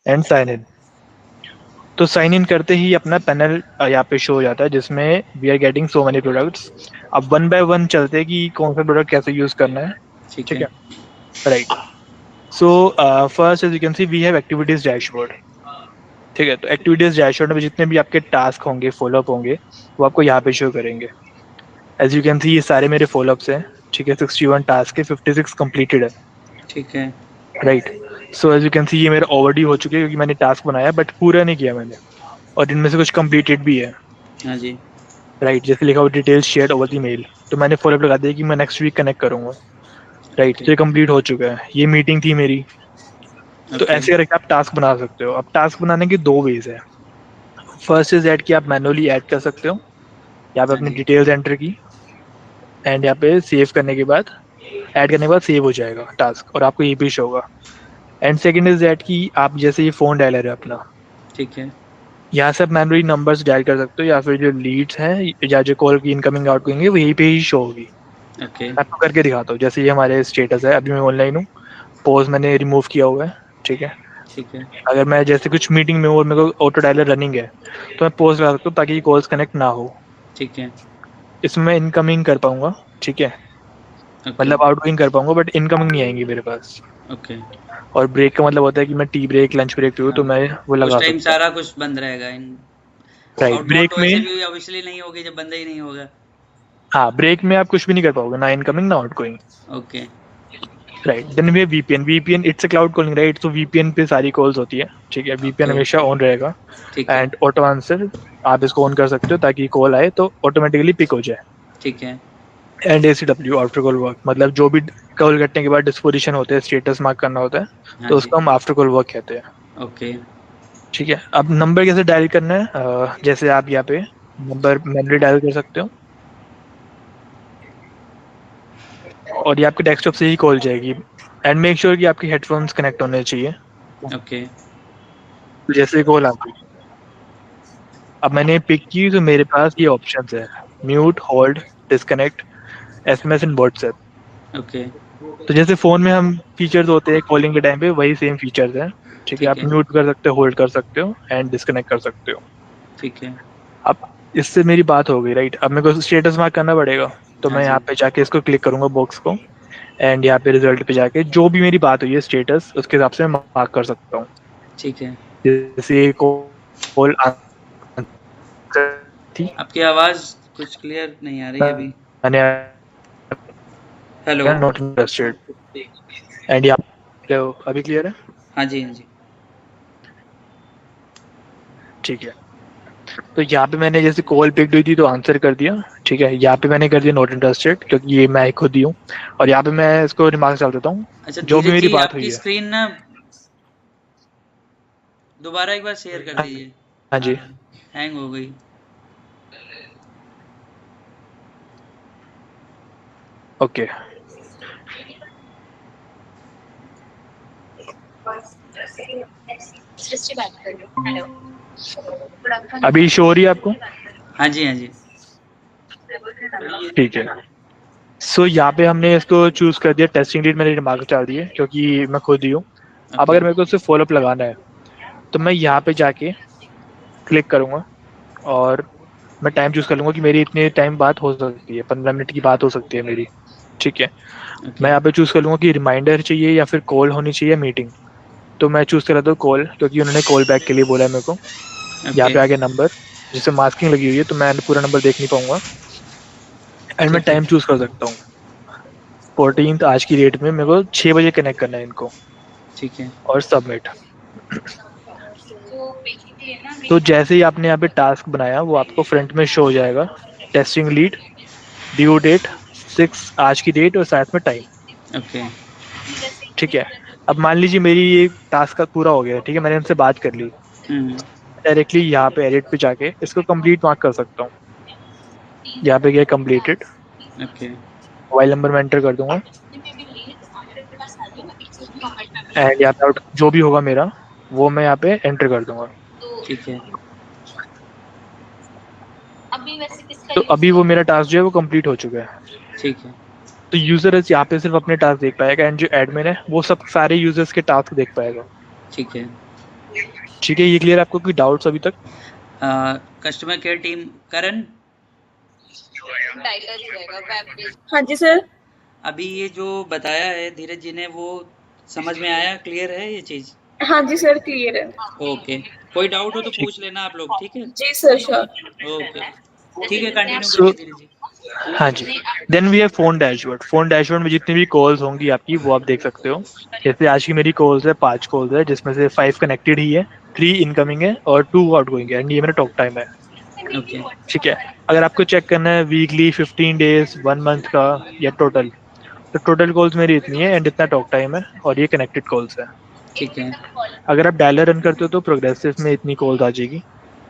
And sign in. तो sign in करते ही अपना पैनल यहाँ पे शो हो जाता है जिसमें we are getting so many products. अब वन बाय वन चलते हैं कि कौन सा प्रोडक्ट कैसे यूज करना है। ठीक ठीक है। है, right. So first as you can see we have activities dashboard. ठीक है, तो एक्टिविटीज डैशबोर्ड में जितने भी आपके टास्क होंगे, फॉलोअप होंगे, वो आपको यहाँ पे शो करेंगे। एज यू कैन सी ये सारे मेरे फॉलोअप्स हैं। ठीक है, 61 टास्क है, 56 कंप्लीटेड है। ठीक है। Right. So as you can see ये मेरा ओवरड्यू हो चुके हैं क्योंकि मैंने टास्क बनाया बट पूरा नहीं किया मैंने, और इनमें से कुछ कंप्लीटेड भी है। हाँ जी। राइट, जैसे लिखा हुआ details share over the mail, तो मैंने फॉलोअप लगा दिया कि मैं नेक्स्ट वीक कनेक्ट करूंगा। Right, okay. तो ये कंप्लीट हो चुका है, ये मीटिंग थी मेरी। तो ओके। ऐसे करके आप टास्क बना सकते हो। अब टास्क बनाने के दो वेज है। फर्स्ट इज ऐड कि आप मैनुअली ऐड कर सकते हो, यहाँ पे हाँ अपनी जी। डिटेल्स एंटर की, एंड यहाँ पे सेव करने के बाद, ऐड करने के बाद सेव हो जाएगा टास्क और आपको ये भी शो होगा। एंड सेकंड इज दैट कि आप जैसे ये फोन डायलर है अपना, ठीक है। यहाँ से आप मैनुअली नंबर्स डायल कर सकते हो, या फिर जो लीड्स हैं या जो कॉल की इनकमिंग आउटगोइंग है वो यहीं पे ही शो होगी। ओके। मैं आपको करके दिखाता हूँ। जैसे ये हमारे स्टेटस है, अभी मैं ऑनलाइन हूँ, पॉज मैंने रिमूव किया हुआ है। ठीक है, ठीक है। अगर मैं जैसे कुछ मीटिंग में हूँ और मेरे को ऑटो डायलर रनिंग है, तो मैं पॉज लगा सकता हूँ ताकि कॉल्स कनेक्ट ना हो। ठीक है। इसमें मैं इनकमिंग कर पाऊंगा। ठीक है, ओके। मतलब आउटगोइंग कर पाऊंगा बट इनकमिंग नहीं आएंगी मेरे पास। ओके। और ब्रेक का मतलब होता है कि मैं टी ब्रेक, लंच ब्रेक पे हूँ तो हाँ, मैं वो उस लगा टाइम सकता हूँ। सारा कुछ बंद रहेगा इन। राइट, आउटबाउंड ब्रेक तो में, वैसे भी ऑब्वियसली नहीं होगी जब बंदा ही नहीं होगा। हाँ ब्रेक में आप कुछ भी नहीं कर पाओगे, ना इनकमिंग ना outgoing. Okay. Right, then we VPN. VPN it's a cloud calling, right? तो वीपीएन पे सारी कॉल्स होती है। ठीक है, वीपीएन ओके। हमेशा ऑन रहेगा। ठीक है। एंड ऑटो आंसर, आप इसको ऑन कर सकते हो ताकि कॉल आए तो ऑटोमेटिकली पिक हो जाए। ठीक है। एंड एसीडब्ल्यू, आफ्टर कॉल वर्क, मतलब जो भी कॉल करने के बाद डिस्पोजिशन होते हैं, स्टेटस मार्क करना होता है, हाँ तो जी। उसको हम आफ्टर कॉल वर्क कहते हैं। ओके। ठीक है, अब नंबर कैसे डायल करना है, जैसे आप यहाँ पे नंबर मैनुअली डायल कर सकते हो, और ये आपके डेस्कटॉप से ही कॉल जाएगी। एंड मेक श्योर कि आपके हेडफोन्स कनेक्ट होने चाहिए। ओके। तो जैसे कॉल आ गई, अब मैंने पिक की तो मेरे पास ये ऑप्शंस है: mute, hold, disconnect, SMS and WhatsApp. Okay. तो जैसे फोन में हम फीचर्स होते हैं कॉलिंग के टाइम पे, वही सेम फीचर्स हैं। ठीक है, ठीक आप है। म्यूट कर सकते हो, होल्ड कर सकते हो, एंड डिस्कनेक्ट कर सकते हो। ठीक है। अब इससे मेरी बात हो गई, राइट? अब मेरे को स्टेटस मार्क करना पड़ेगा, तो हाँ मैं यहाँ जी। पे जाके इसको क्लिक करूंगा बॉक्स को, एंड यहाँ पे रिजल्ट पे जाके जो भी मेरी बात हुई है स्टेटस, उसके हिसाब से मैं मार्क कर सकता हूँ। ठीक है। जैसे कॉल थी, आपकी आवाज़ कुछ क्लियर नहीं आ रही है अभी। मैंने हेलो। नॉट इंटरेस्टेड, एंड यहाँ अभी क्लियर है? हाँ जी, हाँ जी। ठीक है, तो यहाँ पे मैंने जैसे कॉल पिक हुई थी तो आंसर कर दिया। ठीक है, यहाँ पे मैंने कर दिया नॉट इंटरेस्टेड क्योंकि ये मैं खुद ही हूँ। और यहाँ पे मैं इसको रिमार्क्स डाल देता हूँ अच्छा जो भी धीरज मेरी जी, बात हुई आपकी है। स्क्रीन ना दोबारा एक बार शेयर कर दीजिए। हाँ जी, हैंग हो गई। ओके। अभी शो हो रही है आपको? हाँ जी, हाँ जी। ठीक है, सो यहाँ पे हमने इसको चूज कर दिया टेस्टिंग लीड, मैंने रिमार्क्स डाल दिए क्योंकि मैं खुद ही हूँ। अब ओके। अगर मेरे को उससे फॉलोअप लगाना है तो मैं यहाँ पे जाके क्लिक करूंगा, और मैं टाइम चूज कर लूंगा कि मेरी इतने टाइम बात हो सकती है, 15 मिनट की बात हो सकती है मेरी। ठीक है, मैं ओके। यहाँ पे चूज कर लूंगा कि रिमाइंडर चाहिए या फिर कॉल होनी चाहिए, मीटिंग। तो मैं चूज कर रहा था कॉल क्योंकि उन्होंने कॉल बैक के लिए बोला है मेरे को। यहाँ ओके। पे आ गया नंबर, जिससे मास्किंग लगी हुई है तो मैं पूरा नंबर देख नहीं पाऊंगा। एंड मैं ठीक है। टाइम चूज कर सकता हूँ, 14th आज की डेट में मेरे को 6 बजे कनेक्ट करना है इनको, ठीक है। और सबमिट। तो जैसे ही आपने यहाँ पे टास्क बनाया वो आपको फ्रंट में शो हो जाएगा, टेस्टिंग लीड, ड्यू डेट 6 आज की डेट और साथ में टाइम। ओके। ठीक है, अब मान लीजिए मेरी ये टास्क का पूरा हो गया। ठीक है, मैंने उनसे बात कर ली, हुँ। डायरेक्टली यहाँ पे एडिट पे जाके इसको कंप्लीट मार्क कर सकता हूँ। यहाँ पे गया कंप्लीटेड, ओके। मोबाइल नंबर मैं एंटर कर दूंगा, एंड यहाँ पे जो भी होगा मेरा वो मैं यहाँ पे एंटर कर दूंगा। ठीक है। तो अभी वो मेरा टास्क जो है वो कंप्लीट हो चुका है। ठीक है। तो यूजर यहाँ पे सिर्फ अपने टास्क देख पाएगा, एंड जो एडमिन है वो सब सारे यूजर्स के टास्क देख पाएगा। ठीक है। ठीक है, ये क्लियर आपको? कोई डाउट्स अभी तक? कस्टमर केयर टीम करण, डायलर ही रहेगा वेब पेज। हाँ जी सर। अभी ये जो बताया है धीरज जी ने वो समझ में आया, क्लियर है ये चीज? हाँ जी सर क्लियर है। ओके, कोई डाउट हो तो ठीक। पूछ लेना आप लोग, ठीक है? जी सर श्योर। ओके, ठीक है, कंटिन्यू सो करिए धीरज जी। हाँ जी, then we have phone dashboard. Phone dashboard में जितनी भी कॉल्स होंगी आपकी वो आप देख सकते हो। जैसे आज की मेरी कॉल्स है, 5 कॉल्स है, जिसमें से 5 कनेक्टेड ही है, 3 इनकमिंग है और 2 आउटगोइंग है, एंड ये मेरा टॉक टाइम है। ओके, ठीक है, अगर आपको चेक करना है वीकली, 15 डेज, 1 मंथ का या टोटल, तो टोटल कॉल्स मेरी इतनी है एंड इतना टॉक टाइम है और ये कनेक्टेड कॉल्स है। ठीक है। अगर आप डायलर रन करते हो तो प्रोग्रेसिव में इतनी कॉल्स आ जाएगी,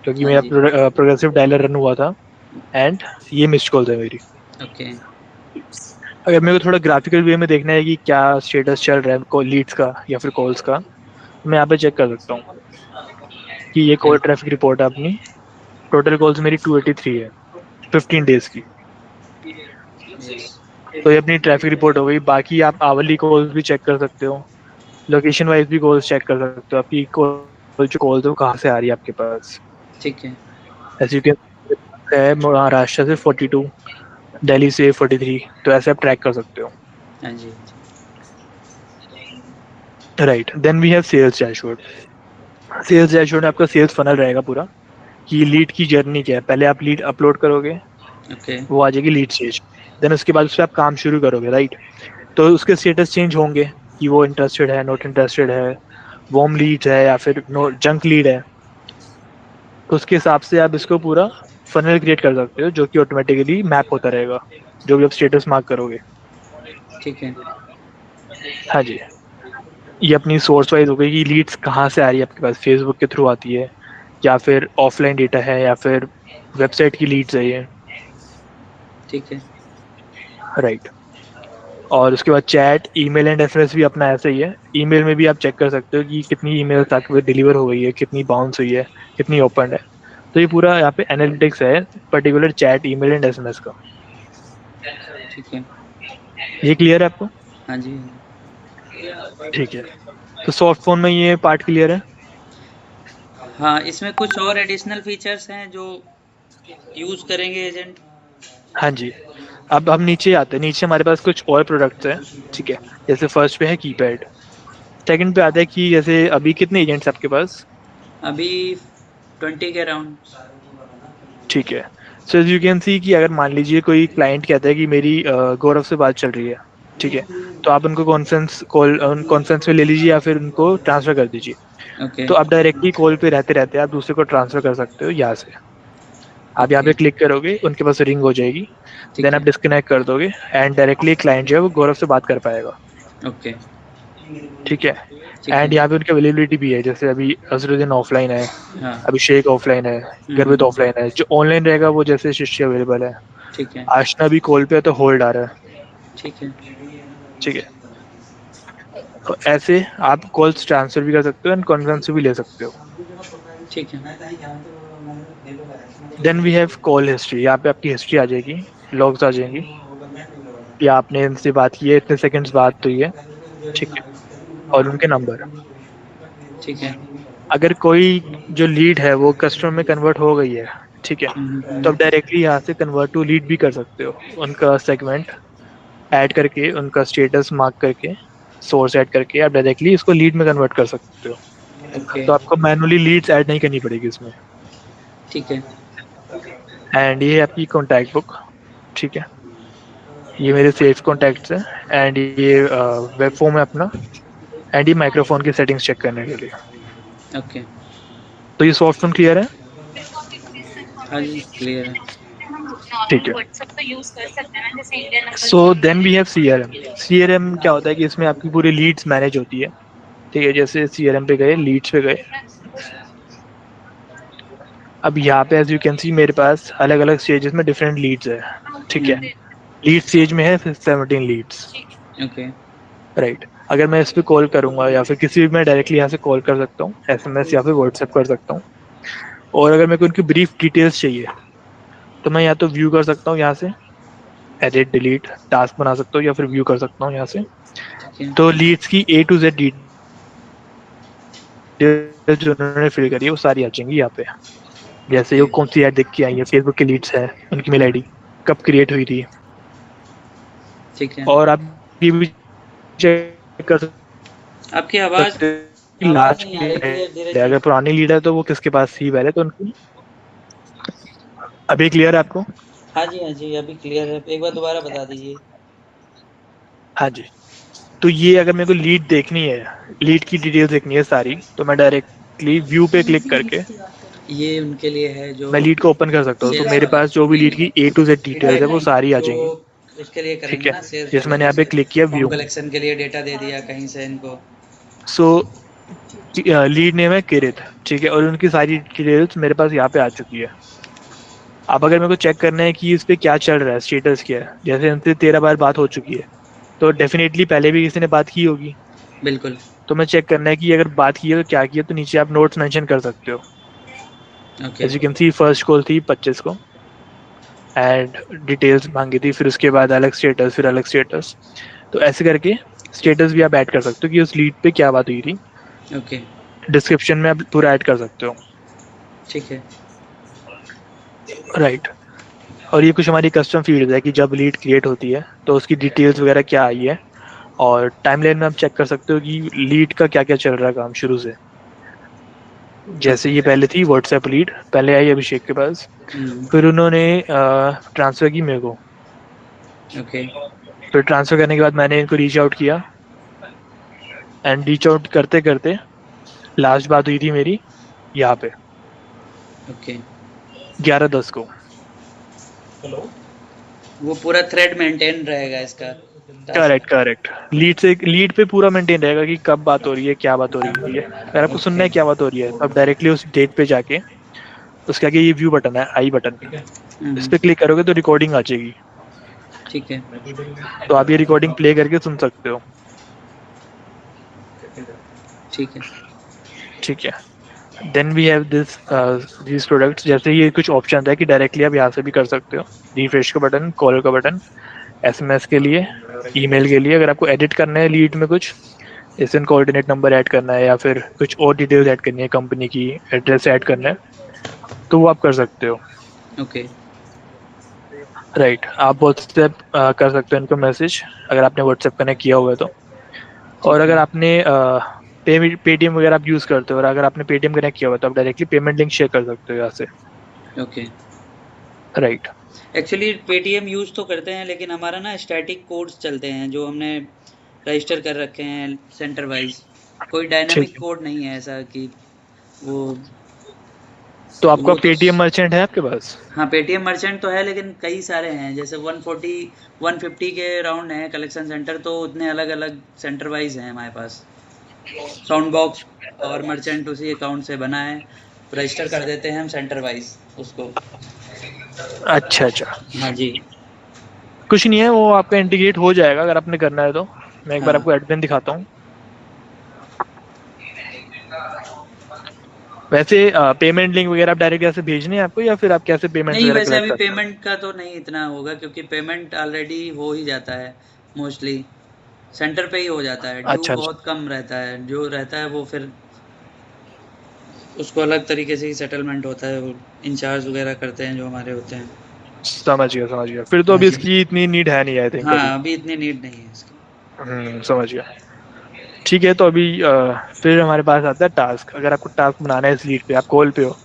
क्योंकि हाँ मेरा जी, प्रोग्रेसिव डायलर रन हुआ था एंड ये मिस्ड कॉल्स है मेरी। ओके, अगर मेरे को थोड़ा ग्राफिकल वे में देखना है कि क्या स्टेटस चल रहा है लीड्स का या फिर कॉल्स का, तो मैं यहाँ पे चेक कर सकता हूँ कि ये ओके, कॉल ट्रैफिक रिपोर्ट है अपनी। टोटल कॉल्स मेरी 283 है 15 डेज की। यस, तो ये अपनी ट्रैफिक रिपोर्ट हो गई। बाकी आप आवरली कॉल्स भी चेक कर सकते हो, लोकेशन वाइज भी कॉल्स चेक कर सकते हो, आपकी कॉल जो कॉल्स है वो कहाँ से आ रही है आपके पास। ठीक है, ऐसे यू कैन है महाराष्ट्र से 42, दिल्ली से 43, तो ऐसे आप ट्रैक कर सकते हो। हाँ जी, right, then we have sales dashboard. Sales dashboard में आपका सेल्स फनल रहेगा पूरा, कि लीड की जर्नी क्या है। पहले आप लीड अपलोड करोगे, ओके, वो आ जाएगी लीड स्टेज। देन उसके बाद उस पर आप काम शुरू करोगे, राइट? तो उसके स्टेटस चेंज होंगे कि वो इंटरेस्टेड है, नॉट इंटरेस्टेड है, वार्म लीड है या फिर नो जंक लीड है। तो उसके हिसाब से आप इसको पूरा फनल क्रिएट कर सकते हो, जो कि ऑटोमेटिकली मैप होता रहेगा जो भी आप स्टेटस मार्क करोगे। ठीक है, हाँ जी, ये अपनी सोर्स वाइज हो गई कि लीड्स कहाँ से आ रही है आपके पास, फेसबुक के थ्रू आती है या फिर ऑफलाइन डेटा है या फिर वेबसाइट की लीड्स है ये। ठीक है, राइट, और उसके बाद चैट, ईमेल एंड एसएमएस भी अपना ऐसा ही है। ईमेल में भी आप चेक कर सकते हो कि कितनी ईमेल तक डिलीवर हो गई है, कितनी बाउंस हुई है, कितनी ओपन है। तो ये पूरा यहाँ पे एनालिटिक्स है particular chat, email and SMS का। ठीक है, ये क्लियर है आपको? हाँ जी, ठीक है, तो सॉफ्ट फोन में ये पार्ट क्लियर है। हाँ, इसमें कुछ और एडिशनल फीचर्स हैं जो यूज करेंगे एजेंट? हाँ जी, अब हम नीचे आते हैं। नीचे हमारे पास कुछ और प्रोडक्ट्स हैं। ठीक है, जैसे फर्स्ट पे है कीपैड, सेकंड पे आता है कि जैसे अभी कितने एजेंट्स आपके पास? अभी 20 के अराउंड। ठीक है, so as you can see कि अगर मान लीजिए कोई क्लाइंट कहता है कि मेरी गौरव से बात चल रही है, ठीक है, तो आप उनको कॉन्फ्रेंस में ले लीजिए या फिर उनको ट्रांसफर कर दीजिए। ओके, तो आप डायरेक्टली कॉल पे रहते रहते आप दूसरे को ट्रांसफर कर सकते हो यहाँ से। आप यहाँ ओके, पे क्लिक करोगे, उनके पास रिंग हो जाएगी, देन ठीक आप है, डिस्कनेक्ट कर दोगे एंड डायरेक्टली क्लाइंट जो है वो गौरव से बात कर पाएगा। ओके, ठीक है, ठीक है, एंड यहाँ पे उनकी अवेलेबिलिटी भी है, जैसे अभी अजरुद्दीन ऑफलाइन है, हाँ, अभिषेक ऑफलाइन है, गर्वित ऑफलाइन है। जो ऑनलाइन रहेगा वो जैसे शिष्य अवेलेबल है। ठीक है, आशना भी कॉल पे है तो होल्ड आ रहा है। ठीक है, ठीक है, तो ऐसे आप कॉल्स ट्रांसफर भी कर सकते हो एंड कॉन्फ्रेंस भी ले सकते हो। ठीक है, then we have call history. यहाँ पे आपकी हिस्ट्री आ जाएगी, लॉग्स आ जाएंगी कि आपने इनसे बात की है, इतने सेकंड्स बात हुई है। ठीक है, और उनके नंबर। ठीक है, अगर कोई जो लीड है वो कस्टमर में कन्वर्ट हो गई है, ठीक है, तो आप डायरेक्टली यहाँ से कन्वर्ट टू लीड भी कर सकते हो। उनका सेगमेंट ऐड करके, उनका स्टेटस मार्क करके, सोर्स ऐड करके आप डायरेक्टली इसको लीड में कन्वर्ट कर सकते हो। ओके, तो आपको मैनुअली लीड्स ऐड नहीं करनी पड़ेगी इसमें। ठीक है, एंड ये है आपकी कॉन्टैक्ट बुक। ठीक है, ये मेरे सेफ कॉन्टैक्ट्स हैं एंड ये वेब फॉर्म है अपना, एंड ये माइक्रोफोन की सेटिंग्स चेक करने के लिए। ओके, तो ये सॉफ्ट फोन क्लियर है? हाँ जी, क्लियर है। ठीक है, so then we have CRM. CRM क्या होता है कि इसमें आपकी पूरी लीड्स मैनेज होती है। ठीक है, जैसे सीआरएम पे गए, लीड्स पे गए। अब यहाँ पे एज यू कैन सी मेरे पास अलग अलग स्टेजेस में डिफरेंट लीड्स है। ठीक है, लीड स्टेज में है 17 लीड्स। ओके, राइट, अगर मैं इस पे कॉल करूंगा या फिर किसी भी, मैं डायरेक्टली यहाँ से कॉल कर सकता हूँ, एसएमएस या फिर व्हाट्सएप कर सकता हूँ। और अगर मेरे को उनकी ब्रीफ डिटेल्स चाहिए तो मैं या तो व्यू कर सकता हूँ यहाँ से, एडिट डिलीट टास्क बना सकता हूँ, या फिर व्यू कर सकता हूँ यहाँ से। ठीक है, तो लीड्स की A to Z डिटेल्स जो उन्होंने फिल करी है वो सारी आ जाएंगी यहाँ पे। जैसे वो कौन सी ऐड देख के आई है, फेसबुक की लीड्स है, उनकी मेल आईडी कब क्रिएट हुई थी, ठीक है। और आप ये भी चेक कर आपकी आवाज सकते हैं कि आवाज लास्ट नहीं आ रही क्लियर, धीरे से। अगर पुरानी लीड है तो वो किसके पास थी पहले, तो उनकी अभी क्लियर है आपको? हाँ जी, अभी क्लियर है। एक बार दोबारा बता दीजिए। हाँ जी। तो ये अगर मेरे को लीड देखनी है, लीड की डिटेल्स देखनी है सारी, तो मैं डायरेक्टली व्यू पे क्लिक करके ये उनके लिए है जो मैं लीड को ओपन कर सकता हूँ। तो मेरे पास जो भी लीड की A to Z डिटेल्स है वो सारी आ जाएंगी। जो उसके लिए ठीक करेंगे है, ना शेयर जैसे मैंने यहाँ पे क्लिक किया व्यू। कलेक्शन के लिए डेटा दे दिया कहीं से इनको। सो लीड नेम है किरित, ठीक है, और उनकी सारी डिटेल्स मेरे पास यहाँ पे आ चुकी है। अब अगर मेरे को चेक करना है कि इस पे क्या चल रहा है, स्टेटस क्या है, जैसे उनसे 13 बार बात हो चुकी है, तो डेफिनेटली पहले भी किसी ने बात की होगी। बिल्कुल। तो मैं चेक करना है कि अगर बात की है तो क्या की है, तो नीचे आप नोट्स मेंशन कर सकते हो। Okay. As you can see first call थी 25 को एंड डिटेल्स मांगी थी, फिर उसके बाद अलग स्टेटस, फिर अलग स्टेटस। तो ऐसे करके स्टेटस भी आप ऐड कर सकते हो कि उस लीड पे क्या बात हुई थी। ओके। डिस्क्रिप्शन में आप पूरा ऐड कर सकते हो। ठीक है। राइट। और ये कुछ हमारी कस्टम फील्ड है कि जब लीड क्रिएट होती है तो उसकी डिटेल्स वगैरह क्या आई है, और टाइमलाइन में आप चेक कर सकते हो कि लीड का क्या क्या चल रहा है काम शुरू से। जैसे ये पहले थी व्हाट्सएप लीड, पहले आई अभिषेक के पास, फिर उन्होंने ट्रांसफ़र की मेरे को। ओके। फिर ट्रांसफ़र करने के बाद मैंने इनको रीच आउट किया, एंड रीच आउट करते करते लास्ट बात हुई थी मेरी यहाँ पे ओके। 11:10 को। वो पूरा थ्रेड मेंटेन रहेगा इसका। करेक्ट। लीड पे पूरा मेंटेन रहेगा कि कब बात हो रही है, क्या बात हो रही है। अगर आपको सुनना है क्या बात हो रही है, तो आप डायरेक्टली उस डेट पे जाके उसके आगे ये व्यू बटन है, आई बटन, इस पे क्लिक करोगे तो रिकॉर्डिंग आ जाएगी। ठीक है। तो आप ये रिकॉर्डिंग प्ले करके सुन सकते हो। ठीक है। ठीक है। Then we have this products. जैसे ये कुछ ऑप्शन है कि डायरेक्टली आप यहाँ से भी कर सकते हो, रिफ्रेश का बटन, कॉल का बटन, SMS के लिए, ईमेल के लिए। अगर आपको एडिट करना है लीड में कुछ, जैसे कोऑर्डिनेट नंबर ऐड करना है या फिर कुछ और डिटेल्स ऐड करनी है, कंपनी की एड्रेस ऐड करना है, तो वो आप कर सकते हो। ओके। राइट। आप व्हाट्सएप कर सकते हो इनको मैसेज, अगर आपने व्हाट्सएप कनेक्ट किया हुआ है तो। और अगर आपने पेटीएम वगैरह आप यूज़ करते हो, और अगर आपने पेटीएम कनेक्ट किया हुआ है तो आप डायरेक्टली पेमेंट लिंक शेयर कर सकते हो यहाँ से। Okay. Right. Actually Paytm use तो करते हैं, लेकिन हमारा ना स्टैटिक कोड्स चलते हैं जो हमने रजिस्टर कर रखे हैं सेंटर वाइज। कोई डायनामिक कोड नहीं है ऐसा कि वो। तो आपका पेटीएम मर्चेंट है आपके पास? हाँ, पेटीएम मर्चेंट तो है, लेकिन कई सारे हैं, जैसे 140 150 के राउंड हैं कलेक्शन सेंटर, तो उतने अलग अलग सेंटर वाइज हैं हमारे पास। साउंड बॉक्स और मर्चेंट उसी अकाउंट से बना है, रजिस्टर कर देते हैं हम सेंटर वाइज उसको। अच्छा। हाँ जी। कुछ नहीं है, वो आपका इंटीग्रेट हो जाएगा अगर आपने करना है तो। मैं एक बार हाँ। आपको एडमिन दिखाता हूँ। वैसे पेमेंट लिंक वगैरह आप डायरेक्ट ऐसे भेजने हैं आपको, या फिर आप कैसे पेमेंट नहीं, वगैरह वैसे कलेक्ट अभी करते हैं? पेमेंट का तो नहीं इतना होगा, क्योंकि पेमेंट ऑलरेडी हो ही जाता है मोस्टली, सेंटर पे ही हो जाता है। ड्यू अच्छा। बहुत कम रहता है, जो रहता है वो फिर उसको अलग तरीके से ही सेटलमेंट होता है, वो इंचार्ज वगैरह करते हैं जो हमारे होते हैं। समझ गया। फिर तो हाँ अभी जी। इसकी इतनी नीड है नहीं, आई थिंक अभी। हाँ, अभी इतनी नीड नहीं है इसकी। समझ गया। ठीक है, तो अभी फिर हमारे पास आता है टास्क। अगर आपको टास्क बनाना है इस लीड पे, आप कॉल पे हो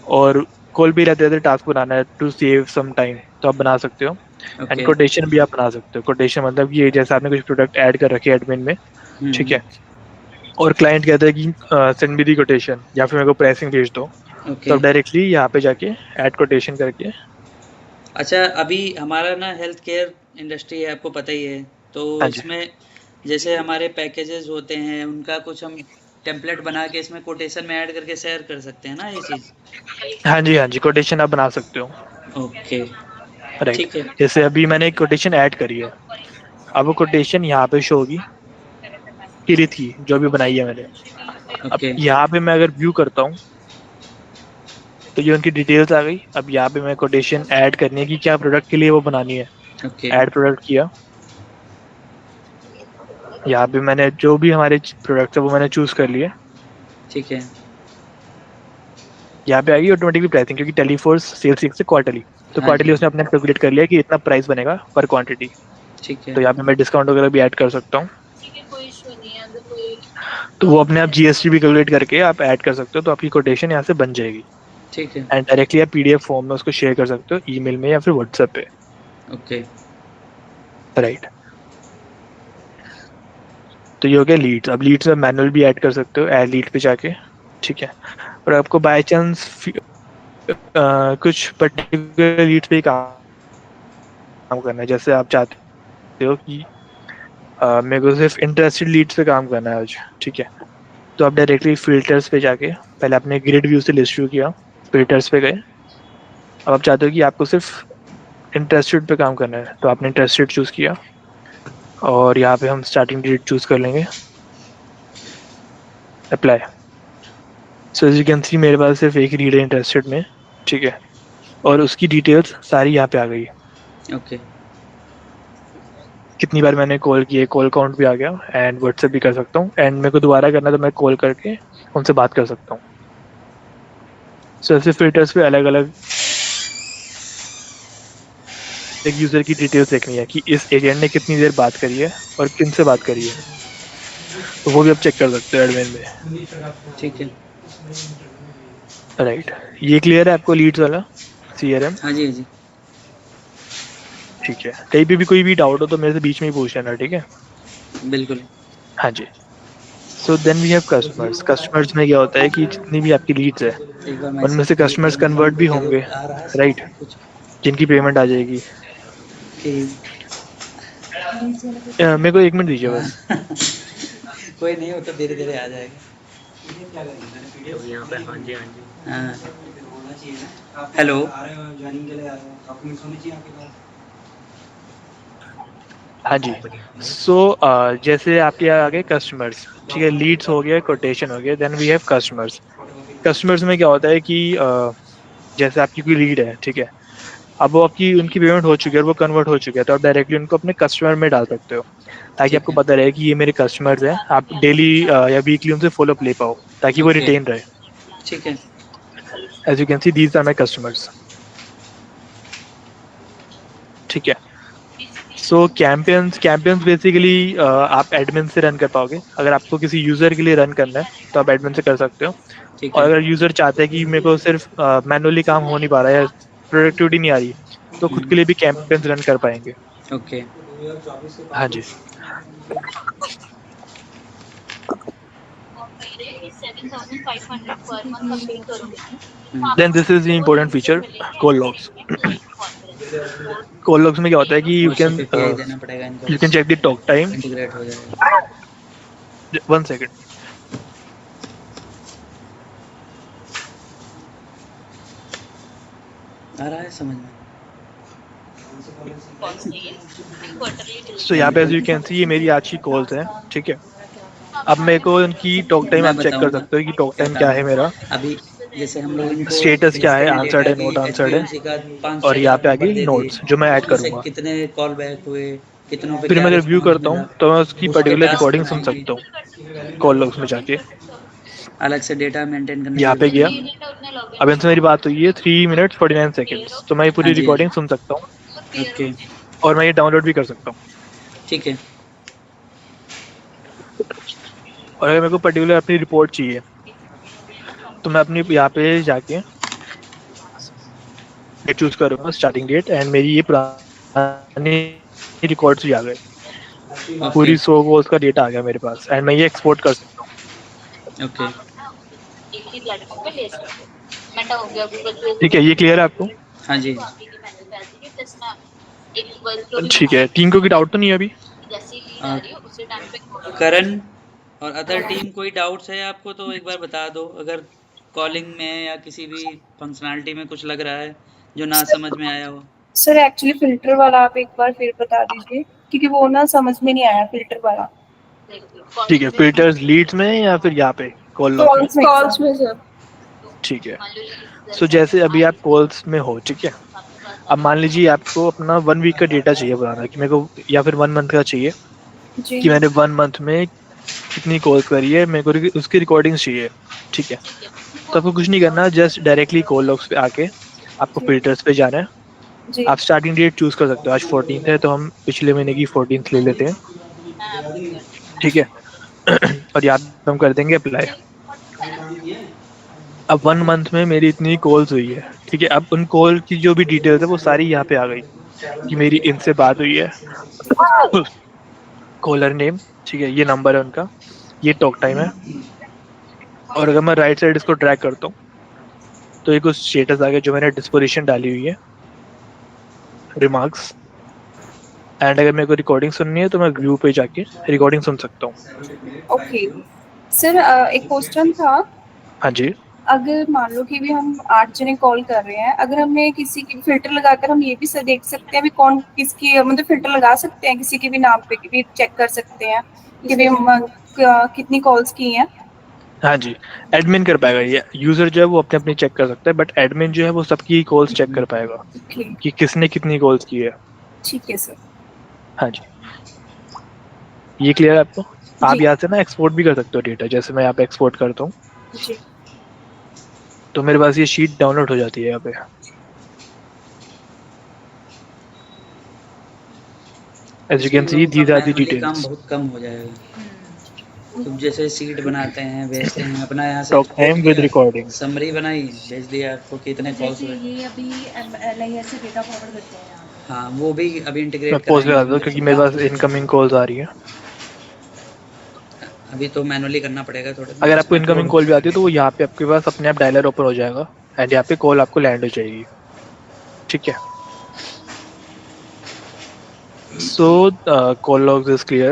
और कॉल पे रहते रहते टास्क बनाना है टू सेव सम टाइम, तो आप बना सकते हो। And okay. कोटेशन भी आप बना सकते हो। कोटेशन मतलब कि ये जैसे आपने कुछ प्रोडक्ट ऐड कर रखे हैं एडमिन में, ठीक है, और क्लाइंट कहता है कि सेंड मी दी कोटेशन या फिर मेरे को प्राइसिंग भेज दो, ओके। तो आप डायरेक्टली यहाँ पे जाके ऐड कोटेशन करके। अच्छा, अभी हमारा ना हेल्थ केयर इंडस्ट्री है, आपको पता ही है, तो हाँ जी। इसमें जैसे हमारे पैकेजेस होते हैं, उनका कुछ हम टेम्पलेट बना के इसमें कोटेशन में ऐड करके शेयर कर सकते हैं ना ये चीज़? हाँ जी, कोटेशन आप बना सकते हो। ओके। राइट। ठीक है। जैसे अभी मैंने एक कोटेशन ऐड करी है, अब वो कोटेशन यहाँ पे शो होगी, किरित की जो भी बनाई है मैंने। अब ओके। यहाँ पे मैं अगर व्यू करता हूँ तो ये उनकी डिटेल्स आ गई। अब यहाँ पे मैं कोटेशन ऐड करनी है कि क्या प्रोडक्ट के लिए वो बनानी है। ओके। ऐड प्रोडक्ट किया, यहाँ पे मैंने जो भी हमारे प्रोडक्ट है वो मैंने चूज कर लिए। ठीक है। यहाँ पे आएगी ऑटोमेटिकली प्राइसिंग, क्योंकि टेलीफोर्स सेल्स सीख से क्वार्टरली, तो हाँ क्वार्टरली जी। उसने अपने कैलकुलेट कर लिया कि इतना प्राइस बनेगा पर क्वांटिटी। ठीक है। तो यहाँ पे मैं डिस्काउंट वगैरह भी ऐड कर सकता हूँ, ठीक है, कोई इशू नहीं है, अगर कोई तो वो अपने आप जीएसटी भी कैलकुलेट करके आप ऐड कर सकते हो, तो आपकी कोटेशन यहाँ से बन जाएगी। ठीक है। एंड डायरेक्टली आप पीडीएफ फॉर्म में उसको शेयर कर सकते हो, ईमेल में या फिर व्हाट्सएप पे। ओके। राइट, तो ये हो गया लीड्स। अब लीड्स में मैनुअल भी ऐड कर सकते हो, ऐड लीड पे जाके। ठीक है, और आपको बाय चांस कुछ पर्टिकुलर लीड्स पे ही काम करना है, जैसे आप चाहते हो कि मेरे को सिर्फ इंटरेस्टेड लीड्स पे काम करना है आज, ठीक है, तो आप डायरेक्टली फिल्टर्स पे जाके पहले आपने ग्रिड व्यू से लिस्ट व्यू किया, फिल्टर्स पे गए। अब आप चाहते हो कि आपको सिर्फ इंटरेस्टेड पे काम करना है, तो आपने इंटरेस्टेड चूज़ किया और यहाँ पे हम स्टार्टिंग डेट चूज़ कर लेंगे, apply. So as you can see मेरे पास सिर्फ एक रीड है इंटरेस्टेड में, ठीक है, और उसकी डिटेल्स सारी यहाँ पे आ गई। ओके। कितनी बार मैंने कॉल किए, कॉल काउंट भी आ गया, एंड व्हाट्सएप भी कर सकता हूँ, एंड मेरे को दोबारा करना है तो मैं कॉल करके उनसे बात कर सकता हूँ। सो ऐसे फिल्टर्स पे अलग अलग एक यूज़र की डिटेल्स देखनी है कि इस एजेंट ने कितनी देर बात करी है और किन से बात करी है, तो वो भी आप चेक कर सकते हो एडमिन में। ठीक है। राइट, ये क्लियर है आपको लीड्स वाला सीआरएम? हाँ जी, हाँ जी। ठीक है, कहीं पे भी कोई भी डाउट हो तो मेरे से बीच में ही पूछ लेना, ठीक है? बिल्कुल। हाँ जी। So then we have customers. Customers में क्या होता है कि जितनी भी आपकी लीड्स है एक बार उनमें मैसेज से कस्टमर्स कन्वर्ट भी होंगे, राइट, कुछ जिनकी पेमेंट आ जाएगी। कि मेरे को 1 मिनट दीजिए बस। कोई नहीं, वो तो धीरे धीरे आ जाएगा। तो यहाँ पे हाँ जी, हाँ जी। हाँ। हेलो। हाँ जी। सो जैसे आपके यहाँ आ गए कस्टमर्स, ठीक है, लीड्स हो गया, कोटेशन हो गया, then we have customers. Customers में क्या होता है कि जैसे आपकी कोई लीड है, ठीक है, अब वो आपकी उनकी पेमेंट हो चुकी है और वो कन्वर्ट हो चुकी है, तो आप डायरेक्टली उनको अपने कस्टमर में डाल सकते हो, ताकि ठीक आपको है। पता रहे कि ये मेरे कस्टमर्स हैं। आप डेली या वीकली उनसे फॉलोअप ले पाओ, ताकि वो ओके। रिटेन रहे। ठीक है। As you can see these are my customers, ठीक है। सो कैंपेन्स बेसिकली आप एडमिन से रन कर पाओगे। अगर आपको किसी यूज़र के लिए रन करना है तो आप एडमिन से कर सकते हो, ठीक और है। अगर यूज़र चाहते हैं कि मेरे को सिर्फ मैनुअली काम हो नहीं पा रहा है या प्रोडक्टिविटी नहीं आ रही, तो खुद के लिए भी कैंपेन्स रन कर पाएंगे। ओके। हाँ जी। 7,500 पर मंथ कंप्लीट करोगे। Then this is the important feature, call logs. Call logs में क्या होता है कि वो सब API देना पड़ेगा इनको, you can check the talk time. Integrate हो जाएगा। 1 सेकेंड। आ रहा है समझ में? सो यहाँ पे एज यू कैन सी ये मेरी आज की कॉल्स हैं, ठीक है। अब मेरे को उनकी टॉक टाइम मैं आप चेक कर बताऊंगा सकते हो कि टॉक टाइम क्या क्या काम है मेरा, अभी जैसे हम लोग इनको स्टेटस क्या है, भेजते हैं आंसर्ड है, डेटा नोट की आंसर्ड है, HBMC का 5 और 6 यहाँ पे नंबर आगे दे नोट्स दिए, जो मैं ऐड उसमें से करूँगा। कितने कॉल बैक हुए, कितनों पे फिर क्या मैं रिव्यू रिस्पॉन्स करता मिला, हूँ तो मैं उसकी उसके पर्टिकुलर टास्क रिकॉर्डिंग सुन बनाएंगे। सकता हूँ कॉल लॉग्स में जाके। अलग से डेटा मेंटेन करने की यहाँ पे जरूरत गया, नहीं है। अब इनसे मेरी बात हुई है 3 मिनट 49 सेकेंड्स, तो मैं ये हाँ पूरी जी, हाँ रिकॉर्डिंग जी। सुन सकता हूँ ओके। और मैं ये डाउनलोड भी कर सकता हूँ। ठीक है। और अगर मेरे को पर्टिकुलर अपनी रिपोर्ट चाहिए तो मैं अपनी यहाँ पे जाके डेट चूज करूँगा, स्टार्टिंग डेट, एंड मेरी ये पुरानी रिकॉर्ड्स भी आ गए, ओके। पूरी 100 कॉल्स का डेटा आ गया मेरे पास, एंड मैं ये एक्सपोर्ट कर सकता हूँ। ओके। ठीक है, ये क्लियर है आपको? हाँ जी। ठीक है, टीम को कोई डाउट तो नहीं है अभी? करण और अदर टीम कोई डाउट्स है आपको तो एक बार बता दो, अगर कॉलिंग में या किसी भी फंक्शनैलिटी में कुछ लग रहा है जो ना समझ में आया हो। सर एक्चुअली फिल्टर वाला आप एक बार फिर बता दीजिए, क्योंकि वो ना समझ में नहीं आया फिल्टर वाला। ठीक है, फिल्टर्स लीड्स में या फिर यहाँ पे कॉल लॉग में? कॉल्स में सर। ठीक है। सो जैसे अभी आप कॉल्स में हो, ठीक है, अब मान लीजिए आपको अपना 1 वीक का डेटा चाहिए बनाना, कि मेरे को, या फिर 1 मंथ का चाहिए, जी कि मैंने 1 मंथ में कितनी कॉल्स करी है, मेरे को उसकी रिकॉर्डिंग्स चाहिए, ठीक है। तो आपको कुछ नहीं करना, जस्ट डायरेक्टली कॉल लॉग्स पे आके आपको जी फिल्टर्स पे जाना है। जी आप स्टार्टिंग डेट चूज कर सकते हो, आज 14th है तो हम पिछले महीने की 14th ले लेते हैं, ठीक है। और यहाँ पे हम कर देंगे अप्लाई। अब 1 मंथ में मेरी इतनी कॉल्स हुई है, ठीक है। अब उन कॉल की जो भी डिटेल्स है वो सारी यहाँ पे आ गई कि मेरी इनसे बात हुई है, कॉलर नेम, ठीक है, ये नंबर है उनका, ये टॉक टाइम है। और अगर मैं राइट साइड इसको ड्रैग करता हूँ तो एक उस स्टेटस आ गया जो मैंने डिस्पोजिशन डाली हुई है, रिमार्क्स। एंड अगर मेरे को रिकॉर्डिंग सुननी है तो मैं व्यू पे जाके रिकॉर्डिंग सुन सकता हूँ। ओके सर, एक क्वेश्चन था। हाँ जी। अगर मान लो कि भी हम 8 जने कॉल कर रहे हैं, अगर हमने किसी की फिल्टर लगाकर हम ये भी देख सकते हैं भी कौन किसकी, मतलब फिल्टर लगा सकते हैं किसी के भी नाम पे भी चेक कर सकते हैं कि भी हम कितनी कॉल्स की हैं। हाँ जी, एडमिन कर पाएगा, ये यूजर जो है वो अपने अपनी चेक कर सकता है, बट एडमिन जो है वो सबकी कॉल्स चेक कर पाएगा ओके कि किसने कितनी कॉल्स की है। ठीक है सर। हाँ जी, ये क्लियर है आपको? आप जी यहाँ से ना एक्सपोर्ट भी कर सकते हो डेटा, जैसे मैं यहाँ पे एक्सपोर्ट करता हूँ जी तो मेरे पास ये शीट डाउनलोड हो जाती है यहाँ पे। As you can see, these are the manually काम details. बहुत कम हो जाएगा। तुम जैसे सीट बनाते हैं, भेजते हैं, अपना यहाँ से Talk time with recording. Summary बनाई, भेज दिया आपको कितने कॉल्स जैसे हुए। ये अभी LIS से डेटा फॉरवर्ड करते हैं यहाँ पे। हाँ, वो भी अभी मैं इंटीग्रेट पोस्ट लगा दूँ कराएंगे। क्योंकि मेरे पास इनकमिंग कॉल्स आ रही हैं। अभी तो मैनुअली करना पड़ेगा थोड़ा। अगर आपको इनकमिंग कॉल भी आती है तो वो यहाँ पे आपके पास अपने आप डायलर ओपन हो जाएगा एंड यहाँ पे कॉल आपको लैंड हो जाएगी, ठीक है। So call logs is clear.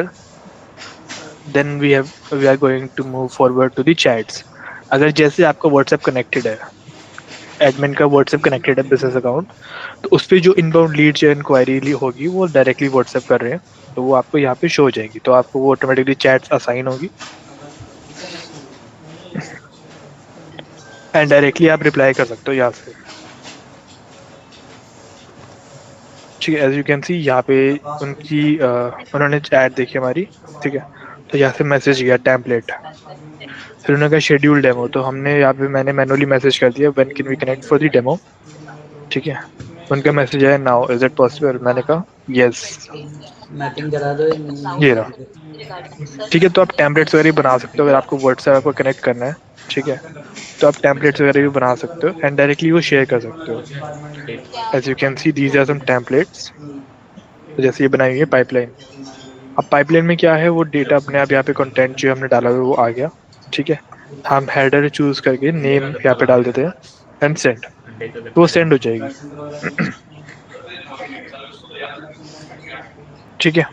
Then we are going to move forward to the chats. अगर जैसे आपका WhatsApp कनेक्टेड है, एडमिन का WhatsApp कनेक्टेड है बिजनेस अकाउंट, तो उस पर जो इनबाउंड लीड या इंक्वायरी होगी वो डायरेक्टली WhatsApp कर रहे हैं तो वो आपको यहाँ पे शो हो जाएगी, तो आपको वो ऑटोमेटिकली चैट्स असाइन होगी एंड डायरेक्टली आप रिप्लाई कर सकते हो यहाँ से, ठीक है। एज यू कैन सी यहाँ पे उनकी उन्होंने चैट देखी हमारी, ठीक है। तो यहाँ से मैसेज गया टेम्पलेट, फिर उन्होंने कहा शेड्यूल डेमो, तो हमने यहाँ पे मैंने मैनुअली मैसेज कर दिया when can we connect for the demo, ठीक है। उनका मैसेज आया नाउ इज इट पॉसिबल, मैंने कहा यस, मैपिंग करा दो। ये रहा, ठीक है। तो आप टेम्पलेट्स वगैरह बना सकते हो अगर आपको व्हाट्सएप को कनेक्ट करना है, ठीक है। तो आप टेम्पलेट्स वगैरह भी बना सकते हो एंड डायरेक्टली वो शेयर कर सकते हो। As you can see these are some templates, जैसे ये बनाई हुई है पाइपलाइन। अब पाइपलाइन में क्या है, वो डेटा अपने आप यहाँ पे कंटेंट जो हमने डाला हुआ वो आ गया, ठीक है। हम हेडर चूज करके नेम यहाँ पे डाल देते हैं एंड सेंड, वो सेंड हो जाएगी, ठीक है।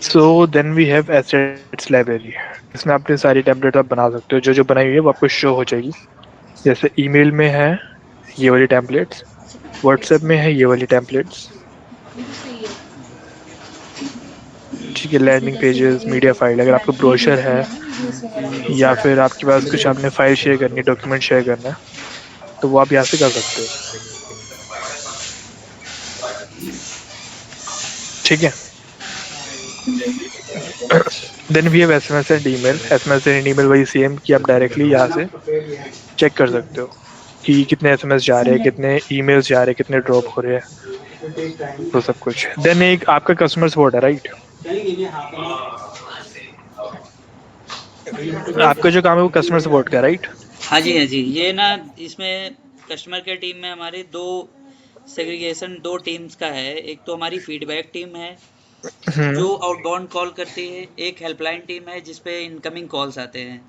So then we have assets library, इसमें अपने सारी टेम्पलेट आप बना सकते हो, जो जो बनाई हुई है वो आपको शो हो जाएगी। जैसे ईमेल में है ये वाली टेम्पलेट्स, व्हाट्सएप में है ये वाली टेम्पलेट्स, ठीक है। लैंडिंग पेजेस, मीडिया फाइल, अगर आपको ब्रोशर है या फिर आपके पास कुछ आपने फाइल शेयर करनी है, डॉक्यूमेंट शेयर करना है, तो वो आप यहाँ से कर सकते हो, ठीक है। Then we have SMS and email. SMS and email वही सेम कि आप डायरेक्टली यहाँ से चेक कर सकते हो कि कितने SMS जा रहे हैं, कितने ईमेल्स जा रहे हैं, कितने ड्रॉप हो रहे हैं, तो सब कुछ। देन एक आपका कस्टमर सपोर्ट है, राइट। आपका जो काम है वो कस्टमर सपोर्ट का, राइट। हाँ जी, हाँ जी। ये ना इसमें कस्टमर केयर टीम में हमारे दो टीम्स का है। एक तो हमारी फीडबैक टीम है जो आउटबाउंड कॉल करती है, एक हेल्पलाइन टीम है जिसपे इनकमिंग कॉल्स आते हैं।